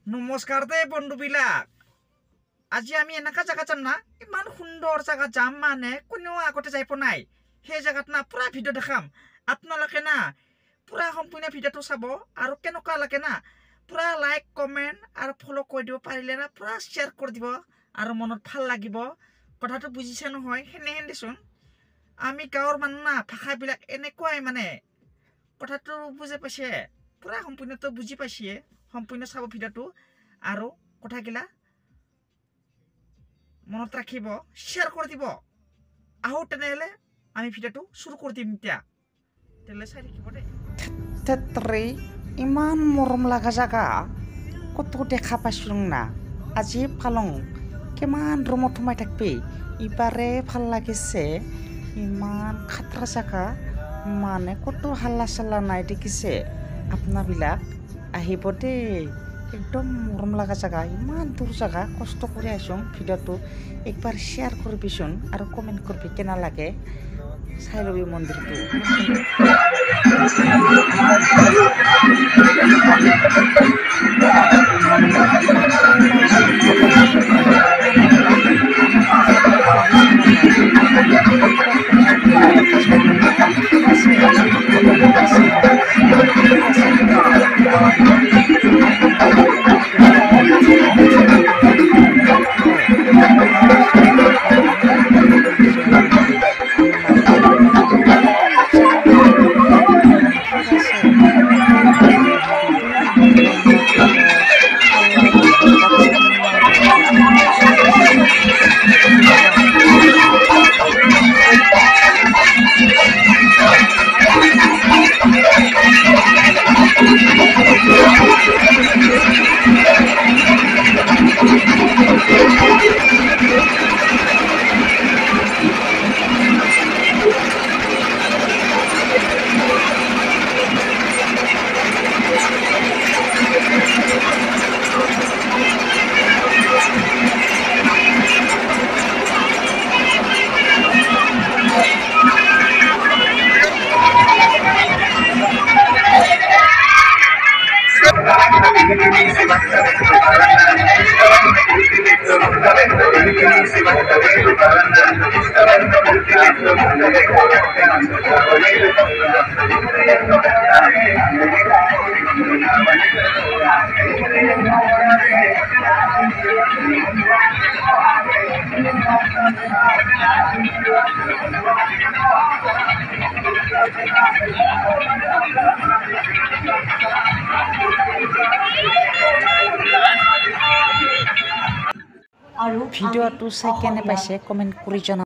নমস্কাৰ দে বন্ধুবিলাক। আজি আমি এনেকা জায়গা যাম না, ইমান সুন্দৰ জায়গা যাম মানে কোনেও আগতে যাই পোৱা নাই। সেই জায়গাত না পুৰা ভিডিঅ' দেখাম আপোনালোকে না, পুৰা সম্পূৰ্ণ ভিডিঅ'টো চাব আৰু কেনেকুৱা লাগে না পুৰা লাইক কমেণ্ট আৰু ফ'ল' কৰি দিব, পাৰিলে না পুৰা শ্বেয়াৰ কৰি দিব আৰু মনত ভাল লাগিব। কথাটো বুজিছে নহয়? সেনেহেন দেচোন আমি গাঁৱৰ মানুহ না, ভাষাবিলাক এনেকুৱাই মানে কথাটো বুজি পাইছে, পুৰা সম্পূৰ্ণটো বুজি পাইছে। সম্পূৰ্ণ চাব ভিডিঅ'টো আৰু কথাগিলা মনত ৰাখিব, শ্বেয়াৰ কৰি দিব। আহো তেনেহ'লে আমি ভিডিঅ'টো শুৰু কৰি দিম এতিয়া। তেনেহ'লে চাই থাকিব দেই। থেত্ৰী ইমান মৰম লগা জাগা ক'তো দেখা পাইছিলোঁ না, আজি পালং কিমান ৰুমত সোমাই থাকবি, ইবাৰে ভাল লাগিছে। ইমান খাতৰা জাগা মানে ক'তো হাল্লা চাল্লা নাই, দেখিছে আপোনাবিলাক আহিব দেই। একদম মৰম লগা জাগা, ইমান দূৰ জাগা, কষ্ট কৰি আহিছোঁ। ভিডিঅ'টো একবাৰ শ্বেয়াৰ কৰিবিচোন আৰু কমেণ্ট কৰিবি কেনে লাগে, চাই ল'বি মন্দিৰটো। ইমান ভাল লাগে মানুহবিলাক, আমাৰ ভাষাবিলাক বুজি নাপায়। এনেকুৱা কৰি থাকে, দেখিছোঁ ইমান ভাল আছে, ভাল আছে ভাল আছে ভিডিঅ'টো চাই কেনে পাইছে কমেণ্ট কৰি জনাব।